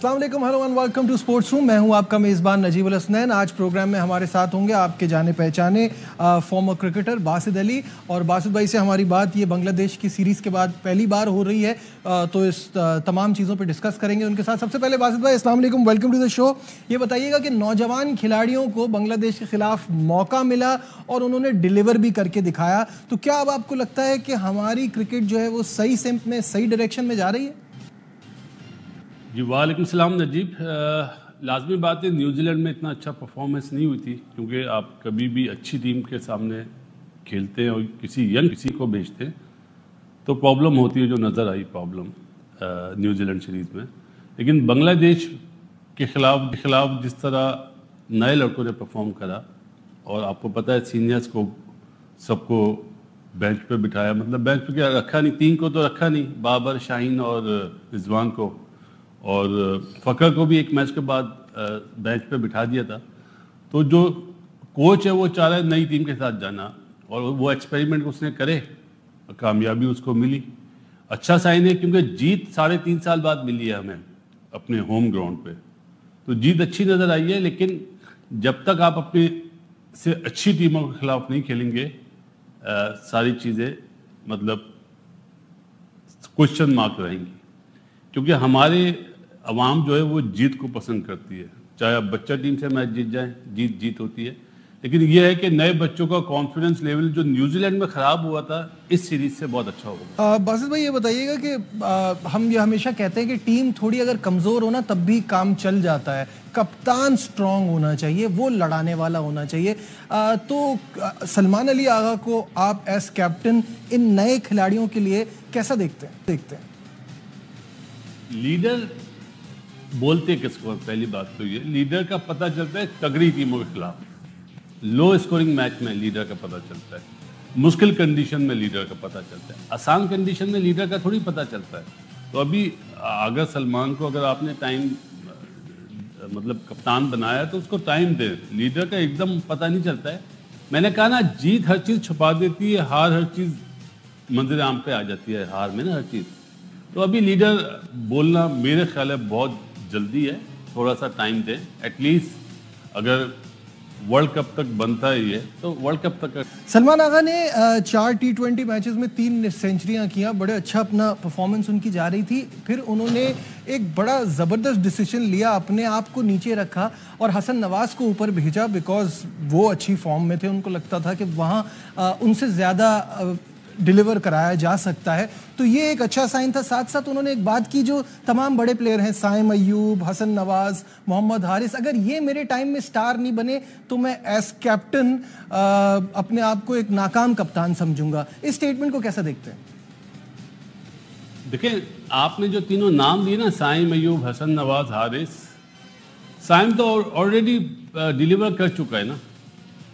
अस्सलाम वालेकुम, hello and welcome to sports room. मैं हूं आपका मेज़बान नजीब उल हसनैन। आज प्रोग्राम में हमारे साथ होंगे आपके जाने पहचाने फॉर्मर क्रिकेटर बासित अली। और बासित भाई से हमारी बात ये बांग्लादेश की सीरीज़ के बाद पहली बार हो रही है, तो इस तमाम चीज़ों पे डिस्कस करेंगे उनके साथ। सबसे पहले बासित भाई, अस्सलाम वालेकुम, वेलकम टू द शो। ये बताइएगा कि नौजवान खिलाड़ियों को बांग्लादेश के खिलाफ मौका मिला और उन्होंने डिलीवर भी करके दिखाया, तो क्या अब आपको लगता है कि हमारी क्रिकेट जो है वो सही सिम्त में, सही डायरेक्शन में जा रही है? जी वालेकुम सलाम नजीब। लाजमी बात है, न्यूजीलैंड में इतना अच्छा परफॉर्मेंस नहीं हुई थी, क्योंकि आप कभी भी अच्छी टीम के सामने खेलते हैं और किसी को भेजते हैं तो प्रॉब्लम होती है, जो नज़र आई प्रॉब्लम न्यूजीलैंड सीरीज़ में। लेकिन बांग्लादेश के खिलाफ जिस तरह नए लड़कों ने परफॉर्म करा, और आपको पता है सीनियर्स को सबको बेंच पे बिठाया, मतलब बेंच पे क्या रखा नहीं, 3 को तो रखा नहीं, बाबर, शाहीन और रिजवान को, और फ़कर को भी एक मैच के बाद बेंच पे बिठा दिया था। तो जो कोच है वो चाह रहा है नई टीम के साथ जाना, और वो एक्सपेरिमेंट उसने करे, कामयाबी उसको मिली। अच्छा साइन है, क्योंकि जीत 3.5 साल बाद मिली है हमें अपने होम ग्राउंड पे, तो जीत अच्छी नज़र आई है। लेकिन जब तक आप अपने से अच्छी टीमों के खिलाफ नहीं खेलेंगे, सारी चीज़ें मतलब क्वेश्चन मार्क रहेंगी, क्योंकि हमारे अवाम जो है वो जीत को पसंद करती है। चाहे आप बच्चा टीम से मैच जीत जाए, जीत होती है। लेकिन यह है कि नए बच्चों का कॉन्फिडेंस लेवल जो न्यूजीलैंड में ख़राब हुआ था, इस सीरीज से बहुत अच्छा होगा। बासित भाई, ये बताइएगा कि हम ये हमेशा कहते हैं कि टीम थोड़ी अगर कमज़ोर हो ना तब भी काम चल जाता है, कप्तान स्ट्रांग होना चाहिए, वो लड़ाने वाला होना चाहिए। तो सलमान अली आगा को आप एज कैप्टन इन नए खिलाड़ियों के लिए कैसा देखते हैं? लीडर बोलते किसको? पहली बात तो ये, लीडर का पता चलता है तगड़ी टीमों के खिलाफ, लो स्कोरिंग मैच में लीडर का पता चलता है, मुश्किल कंडीशन में लीडर का पता चलता है, आसान कंडीशन में लीडर का थोड़ी पता चलता है। तो अभी अगर सलमान को अगर आपने टाइम मतलब कप्तान बनाया तो उसको टाइम दे, लीडर का एकदम पता नहीं चलता है। मैंने कहा ना, जीत हर चीज़ छुपा देती है, हार हर चीज़ मंजिल आम पे आ जाती है, हार में ना हर चीज़। तो अभी लीडर बोलना मेरे ख्याल है बहुत जल्दी है, थोड़ा सा टाइम दें। एटलीस्ट अगर वर्ल्ड कप तक बनता ही है तो वर्ल्ड कप तक। सलमान आगा ने 4 T20 मैचेस में 3 सेंचुरियां किया, बड़े अच्छा अपना परफॉर्मेंस उनकी जा रही थी। फिर उन्होंने एक बड़ा ज़बरदस्त डिसीजन लिया, अपने आप को नीचे रखा और हसन नवाज को ऊपर भेजा, बिकॉज वो अच्छी फॉर्म में थे। उनको लगता था कि वहाँ उनसे ज़्यादा डिलीवर कराया जा सकता है, तो ये एक अच्छा साइन था। साथ साथ उन्होंने एक बात की, जो तमाम बड़े प्लेयर हैं, साइम अयूब, हसन नवाज, मोहम्मद हारिस, अगर ये मेरे टाइम में स्टार नहीं बने तो मैं एज कैप्टन अपने आप को एक नाकाम कप्तान समझूंगा। इस स्टेटमेंट को कैसा देखते हैं? देखिए, आपने जो तीनों नाम दिए ना, साइम अयूब, हसन नवाज, हारिस, साइम तो ऑलरेडी डिलीवर कर चुका है ना।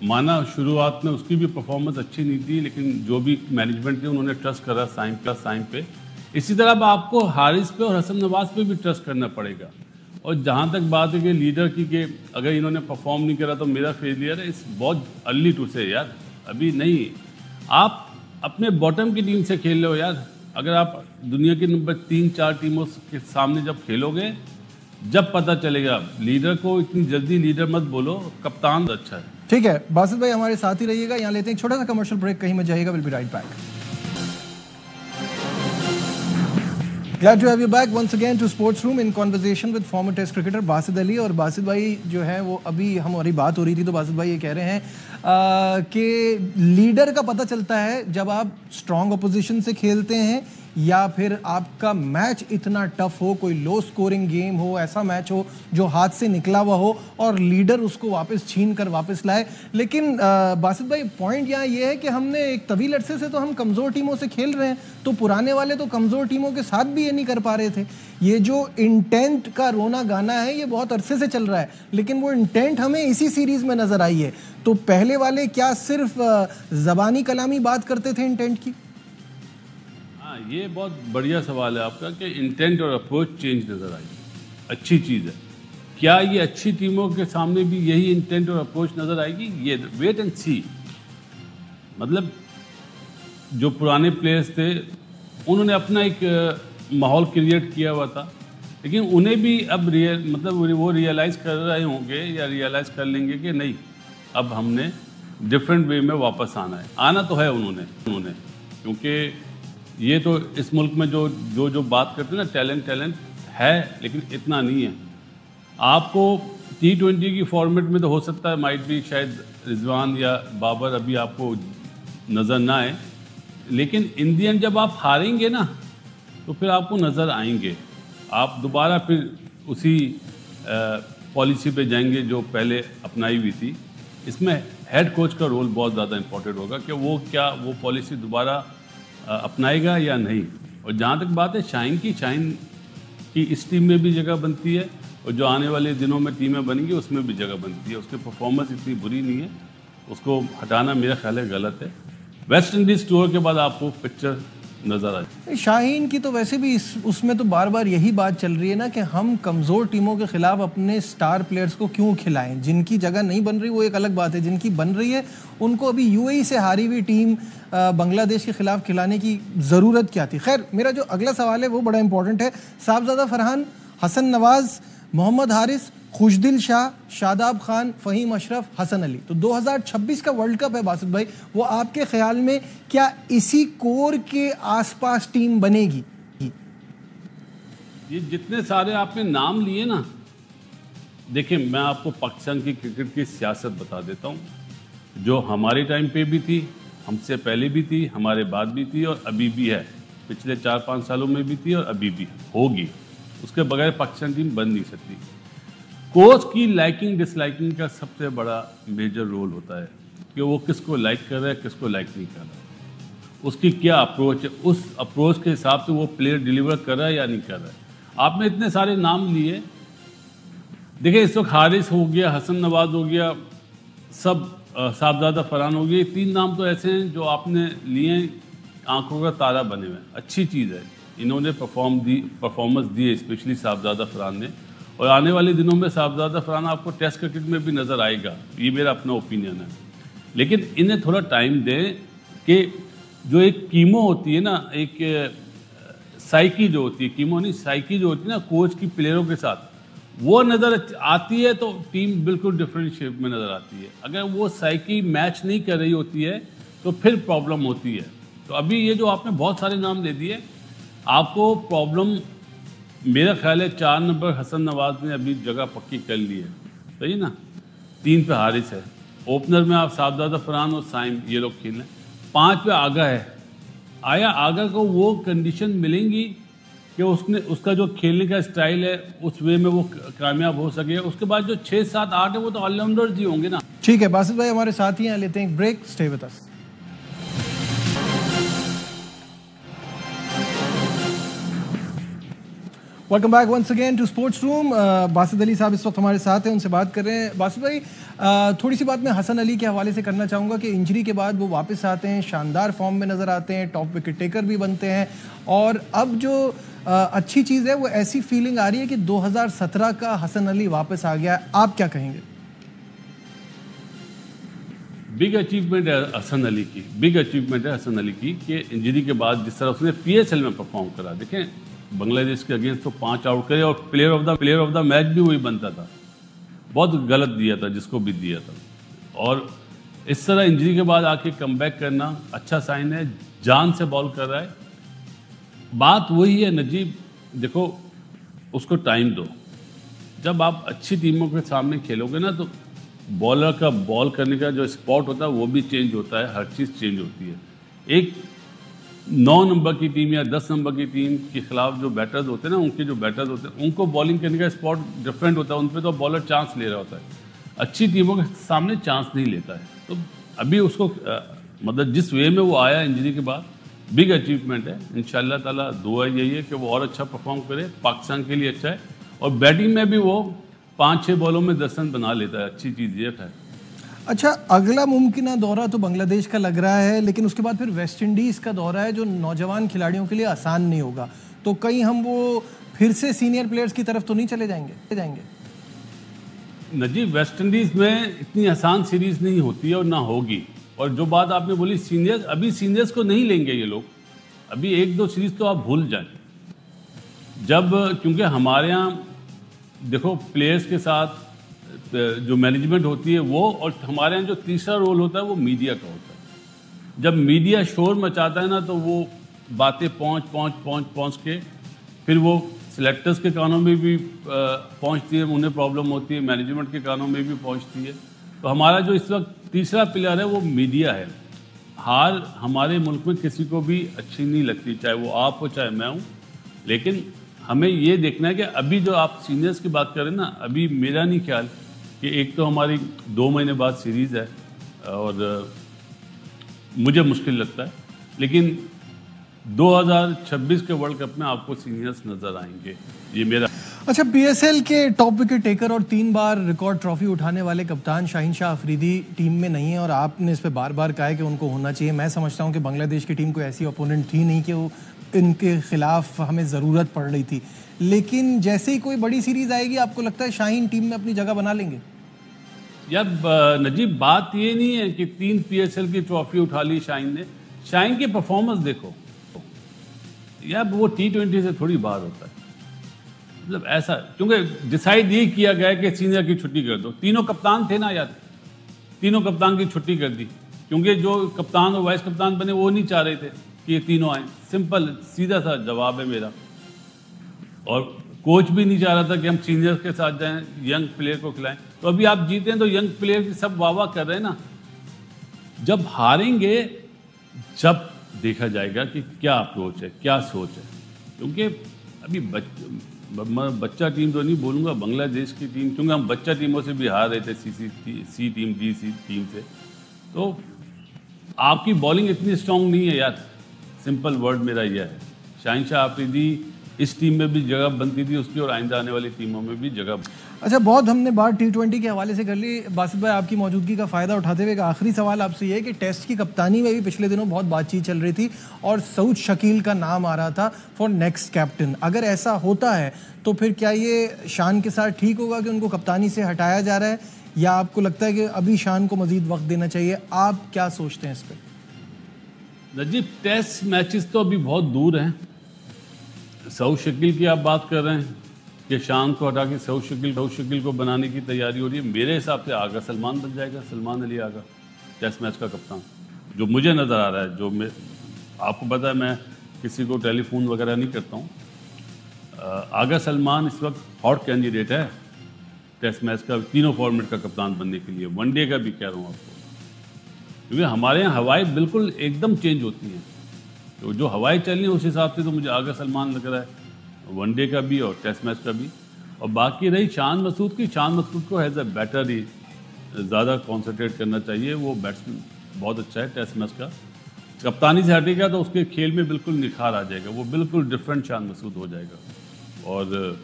माना शुरुआत में उसकी भी परफॉर्मेंस अच्छी नहीं थी, लेकिन जो भी मैनेजमेंट थी उन्होंने ट्रस्ट करा साइम पे। इसी तरह अब आपको हारिस पे और हसन नवाज पे भी ट्रस्ट करना पड़ेगा। और जहाँ तक बात है कि लीडर की, कि अगर इन्होंने परफॉर्म नहीं करा तो मेरा फेलियर है, इस बहुत अर्ली टू से यार, अभी नहीं। आप अपने बॉटम की टीम से खेल रहे हो यार। अगर आप दुनिया की नंबर 3-4 टीमों के सामने जब खेलोगे, जब पता चलेगा। लीडर को इतनी जल्दी लीडर मत बोलो, कप्तान अच्छा है। ठीक है बासित भाई, हमारे साथ ही रहिएगा। यहाँ लेते हैं एक छोटा सा कमर्शियल ब्रेक, कहीं मत जाइएगा, will be right back. Glad to have you back once again to Sports Room in conversation with former Test cricketer Basit Ali. और बासित भाई जो है वो, अभी हमारी बात हो रही थी तो बासित भाई ये कह रहे हैं कि लीडर का पता चलता है जब आप स्ट्रॉन्ग अपोजिशन से खेलते हैं, या फिर आपका मैच इतना टफ हो, कोई लो स्कोरिंग गेम हो, ऐसा मैच हो जो हाथ से निकला हुआ हो और लीडर उसको वापस छीन कर वापस लाए। लेकिन बासित भाई, पॉइंट यहाँ ये है कि हमने एक तवील अरसे से तो हम कमज़ोर टीमों से खेल रहे हैं, तो पुराने वाले तो कमज़ोर टीमों के साथ भी ये नहीं कर पा रहे थे। ये जो इंटेंट का रोना गाना है ये बहुत अरसे से चल रहा है, लेकिन वो इंटेंट हमें इसी सीरीज़ में नज़र आई है। तो पहले वाले क्या सिर्फ ज़बानी कलामी बात करते थे इंटेंट की? ये बहुत बढ़िया सवाल है आपका कि इंटेंट और अप्रोच चेंज नज़र आई, अच्छी चीज़ है। क्या ये अच्छी टीमों के सामने भी यही इंटेंट और अप्रोच नज़र आएगी? ये वेट एंड सी। मतलब जो पुराने प्लेयर्स थे उन्होंने अपना एक माहौल क्रिएट किया हुआ था, लेकिन उन्हें भी अब मतलब वो रियलाइज़ कर रहे होंगे या रियलाइज़ कर लेंगे कि नहीं, अब हमने डिफरेंट वे में वापस आना है। आना तो है उन्होंने क्योंकि ये तो इस मुल्क में जो बात करते हैं ना, टैलेंट है, लेकिन इतना नहीं है। आपको T20 की फॉर्मेट में तो हो सकता है माइट भी शायद रिजवान या बाबर अभी आपको नज़र ना आए, लेकिन इंडियन जब आप हारेंगे ना तो फिर आपको नज़र आएंगे। आप दोबारा फिर उसी पॉलिसी पे जाएंगे जो पहले अपनाई हुई थी। इसमें हेड कोच का रोल बहुत ज़्यादा इंपॉर्टेंट होगा कि वो पॉलिसी दोबारा अपनाएगा या नहीं। और जहाँ तक बात है शाहीन की इस टीम में भी जगह बनती है, और जो आने वाले दिनों में टीमें बनेंगी उसमें भी जगह बनती है। उसकी परफॉर्मेंस इतनी बुरी नहीं है, उसको हटाना मेरा ख्याल है गलत है। वेस्ट इंडीज़ टूर के बाद आपको पिक्चर नज़र आए। शाहीन की तो वैसे भी उसमें तो बार बार यही बात चल रही है ना कि हम कमज़ोर टीमों के खिलाफ अपने स्टार प्लेयर्स को क्यों खिलाएं। जिनकी जगह नहीं बन रही वो एक अलग बात है, जिनकी बन रही है उनको अभी यूएई से हारी हुई टीम बांग्लादेश के खिलाफ खिलाने की ज़रूरत क्या थी। खैर, मेरा जो अगला सवाल है वो बड़ा इंपॉर्टेंट है। साहबजादा फरहान, हसन नवाज, मोहम्मद हारिस, खुशदिल शाह, शादाब खान, फ़हीम अशरफ, हसन अली, तो 2026 का वर्ल्ड कप है बासित भाई, वो आपके ख्याल में क्या इसी कोर के आसपास टीम बनेगी? ये जितने सारे आपने नाम लिए ना, देखिए मैं आपको पाकिस्तान की क्रिकेट की सियासत बता देता हूँ, जो हमारे टाइम पे भी थी, हमसे पहले भी थी, हमारे बाद भी थी और अभी भी है। पिछले 4-5 सालों में भी थी और अभी भी होगी। उसके बगैर पाकिस्तान टीम बन नहीं सकती। कोच की लाइकिंग डिसलाइकिंग का सबसे बड़ा मेजर रोल होता है कि वो किसको लाइक कर रहा है, किसको लाइक नहीं कर रहा, उसकी क्या अप्रोच है, उस अप्रोच के हिसाब से वो प्लेयर डिलीवर कर रहा है या नहीं कर रहा है। आपने इतने सारे नाम लिए, देखिए इस वक्त हारिस हो गया, हसन नवाज हो गया, सब साहबजादा फरहान हो गया, 3 नाम तो ऐसे हैं जो आपने लिए आंखों का तारा बने हुए हैं। अच्छी चीज़ है, इन्होंने परफॉर्मेंस दी है, स्पेशली साहबजादा फरहान ने, और आने वाले दिनों में साहबजादा फरहान आपको टेस्ट क्रिकेट में भी नज़र आएगा। ये मेरा अपना ओपिनियन है, लेकिन इन्हें थोड़ा टाइम दें कि जो एक कीमो होती है ना, एक साइकी जो होती है, कीमो नहीं साइकी जो होती है ना कोच की प्लेयरों के साथ, वो नज़र आती है तो टीम बिल्कुल डिफरेंट शेप में नज़र आती है। अगर वो साइकी मैच नहीं कर रही होती है तो फिर प्रॉब्लम होती है। तो अभी ये जो आपने बहुत सारे नाम दे दिए, आपको प्रॉब्लम मेरा ख्याल है 4 नंबर हसन नवाज ने अभी जगह पक्की कर ली है, सही ना। 3 पे हारिस है, ओपनर में आप साहबजादा फरहान और साइम ये लोग खेल रहे हैं। 5 पे आगा है। आया आगा को वो कंडीशन मिलेंगी कि उसका जो खेलने का स्टाइल है उस वे में वो कामयाब हो सके। उसके बाद जो 6, 7, 8 है वो तो ऑलराउंडर्स ही होंगे ना। ठीक है बासित भाई, हमारे साथ ही हैं, लेते हैं एक break, stay with us. Welcome back once again to sports room. Basit Ali साहब इस वक्त हमारे साथ हैं, उनसे बात कर रहे हैं। बासित भाई, थोड़ी सी बात मैं हसन अली के हवाले से करना चाहूँगा कि इंजरी के बाद वो वापस आते हैं, शानदार फॉर्म में नज़र आते हैं, टॉप विकेट टेकर भी बनते हैं, और अब जो अच्छी चीज़ है वो ऐसी फीलिंग आ रही है कि 2017 का हसन अली वापस आ गया। आप क्या कहेंगे? बिग अचीवमेंट है हसन अली की, बिग अचीवमेंट है हसन अली की कि इंजरी के बाद जिस तरह उसने PSL में परफॉर्म करा। देखें बांग्लादेश के अगेंस्ट तो 5 आउट करे और प्लेयर ऑफ द मैच भी वही बनता था। बहुत गलत दिया था जिसको भी दिया था, और इस तरह इंजरी के बाद आके कमबैक करना अच्छा साइन है। जान से बॉल कर रहा है। बात वही है नजीब, देखो उसको टाइम दो। जब आप अच्छी टीमों के सामने खेलोगे ना तो बॉलर का बॉल करने का जो स्पॉट होता है वो भी चेंज होता है, हर चीज़ चेंज होती है। एक 9 नंबर की टीम या 10 नंबर की टीम के खिलाफ जो बैटर्स होते हैं ना, उनके जो बैटर्स होते हैं उनको बॉलिंग करने का स्पॉट डिफरेंट होता है। उन पर तो बॉलर चांस ले रहा होता है, अच्छी टीमों के सामने चांस नहीं लेता है। तो अभी उसको मतलब जिस वे में वो आया इंजरी के बाद, बिग अचीवमेंट है। इंशाल्लाह ताला दुआ यही है कि वो और अच्छा परफॉर्म करे, पाकिस्तान के लिए अच्छा है। और बैटिंग में भी वो 5-6 बॉलों में 10 रन बना लेता है, अच्छी चीज़ ये है। अच्छा, अगला मुमकिन दौरा तो बांग्लादेश का लग रहा है, लेकिन उसके बाद फिर वेस्ट इंडीज़ का दौरा है जो नौजवान खिलाड़ियों के लिए आसान नहीं होगा। तो कहीं हम वो फिर से सीनियर प्लेयर्स की तरफ तो नहीं चले जाएंगे? नजीब, वेस्ट इंडीज़ में इतनी आसान सीरीज़ नहीं होती है और ना होगी। और जो बात आपने बोली सीनियर्स, अभी सीनियर्स को नहीं लेंगे ये लोग। अभी 1-2 सीरीज़ तो आप भूल जाएं। जब क्योंकि हमारे यहाँ देखो प्लेयर्स के साथ जो मैनेजमेंट होती है वो, और हमारे यहाँ जो तीसरा रोल होता है वो मीडिया का होता है। जब मीडिया शोर मचाता है ना तो वो बातें पहुँच के फिर वो सिलेक्टर्स के कानों में भी पहुँचती है, उन्हें प्रॉब्लम होती है, मैनेजमेंट के कानों में भी पहुँचती है। तो हमारा जो इस वक्त तीसरा पिलर है वो मीडिया है। हार हमारे मुल्क में किसी को भी अच्छी नहीं लगती, चाहे वो आप हो चाहे मैं हूँ, लेकिन हमें ये देखना है कि अभी जो आप सीनियर्स की बात करें ना, अभी मेरा नहीं ख्याल कि एक तो हमारी 2 महीने बाद सीरीज़ है और मुझे मुश्किल लगता है, लेकिन 2026 के वर्ल्ड कप में आपको सीनियर्स नज़र आएंगे, ये मेरा। अच्छा, पीएसएल के टॉप विकेट टेकर और 3 बार रिकॉर्ड ट्रॉफी उठाने वाले कप्तान शाहीन शाह अफरीदी टीम में नहीं है और आपने इस पे बार बार कहा है कि उनको होना चाहिए। मैं समझता हूं कि बांग्लादेश की टीम कोई ऐसी ओपोनेंट थी नहीं कि वो इनके खिलाफ हमें ज़रूरत पड़ रही थी, लेकिन जैसे ही कोई बड़ी सीरीज आएगी आपको लगता है शाहीन टीम में अपनी जगह बना लेंगे? यार नजीब, बात ये नहीं है कि 3 पीएसएल की ट्रॉफी उठा ली शाहीन ने। शाहीन की परफॉर्मेंस देखो यार, वो T20 से थोड़ी बाहर होता है। मतलब ऐसा, क्योंकि डिसाइड ये किया गया कि सीनियर की छुट्टी कर दो। तीनों कप्तान थे ना यार, तीनों कप्तान की छुट्टी कर दी, क्योंकि जो कप्तान और वाइस कप्तान बने वो नहीं चाह रहे थे कि ये तीनों आए। सिंपल सीधा सा जवाब है मेरा। और कोच भी नहीं चाह रहा था कि हम सीनियर्स के साथ जाएं, यंग प्लेयर को खिलाएं। तो अभी आप जीते हैं तो यंग प्लेयर की सब वाह कर रहे हैं ना। जब हारेंगे, जब देखा जाएगा कि क्या अप्रोच है, क्या सोच है। क्योंकि अभी बच्चा टीम तो नहीं बोलूँगा, बांग्लादेश की टीम, क्योंकि हम बच्चा टीमों से भी हार रहे थे, सी टीम, डी सी टीम से। तो आपकी बॉलिंग इतनी स्ट्रांग नहीं है यार, सिंपल वर्ड मेरा यह है। शाहीन शाह अफरीदी इस टीम में भी जगह बनती थी उसकी, और आइंदा आने वाली टीमों में भी जगह। अच्छा, बहुत हमने बात T20 के हवाले से कर ली। बासित भाई, आपकी मौजूदगी का फ़ायदा उठाते हुए एक आखिरी सवाल आपसे ये है कि टेस्ट की कप्तानी में भी पिछले दिनों बहुत बातचीत चल रही थी और सऊद शकील का नाम आ रहा था फॉर नेक्स्ट कैप्टन। अगर ऐसा होता है तो फिर क्या ये शान के साथ ठीक होगा कि उनको कप्तानी से हटाया जा रहा है, या आपको लगता है कि अभी शान को मजीद वक्त देना चाहिए? आप क्या सोचते हैं इस पर? नजीब, टेस्ट मैचेस तो अभी बहुत दूर हैं। सऊद शकील की आप बात कर रहे हैं कि शान को हटा के सऊद शकील को बनाने की तैयारी हो रही है। मेरे हिसाब से आगा सलमान बन जाएगा, सलमान अली आगा टेस्ट मैच का कप्तान, जो मुझे नज़र आ रहा है। जो मैं, आपको पता है मैं किसी को टेलीफोन वगैरह नहीं करता हूँ। आगा सलमान इस वक्त हॉट कैंडिडेट है टेस्ट मैच का, तीनों फॉर्मेट का कप्तान बनने के लिए। वनडे का भी कह रहा हूँ आपको, क्योंकि हमारे यहाँ हवाएं बिल्कुल एकदम चेंज होती हैं। तो जो हवाएं चल रही हैं उस हिसाब से तो मुझे आगा सलमान लग रहा है, वनडे का भी और टेस्ट मैच का भी। और बाकी रही शान मसूद की, शान मसूद को एज ए बैटर ही ज़्यादा कॉन्सेंट्रेट करना चाहिए। वो बैट्समैन बहुत अच्छा है, टेस्ट मैच का कप्तानी से हटेगा तो उसके खेल में बिल्कुल निखार आ जाएगा, वो बिल्कुल डिफरेंट शान मसूद हो जाएगा। और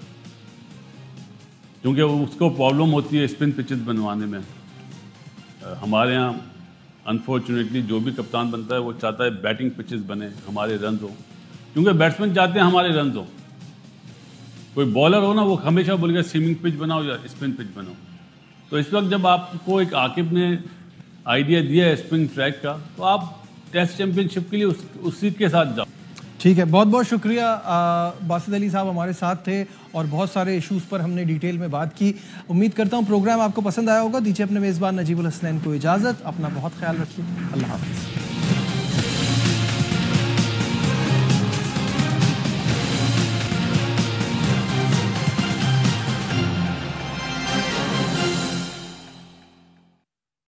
क्योंकि उसको प्रॉब्लम होती है स्पिन पिचेस बनवाने में। हमारे यहाँ अनफॉर्चुनेटली जो भी कप्तान बनता है वो चाहता है बैटिंग पिचेस बने, हमारे रन हो, क्योंकि बैट्समैन चाहते हैं हमारे रन हो। कोई बॉलर हो ना, वो हमेशा बोलेगा सीमिंग पिच बनाओ या स्पिन पिच बनाओ। तो इस वक्त जब आपको एक आकिब ने आइडिया दिया है स्पिन ट्रैक का, तो आप टेस्ट चैंपियनशिप के लिए उसी के साथ जाओ। ठीक है, बहुत बहुत शुक्रिया। बासित अली साहब हमारे साथ थे और बहुत सारे इश्यूज़ पर हमने डिटेल में बात की। उम्मीद करता हूँ प्रोग्राम आपको पसंद आया होगा। दीजिए अपने मेज़बान नजीबुल हसनैन को इजाज़त। अपना बहुत ख्याल रखिए। अल्लाह हाफ़िज़।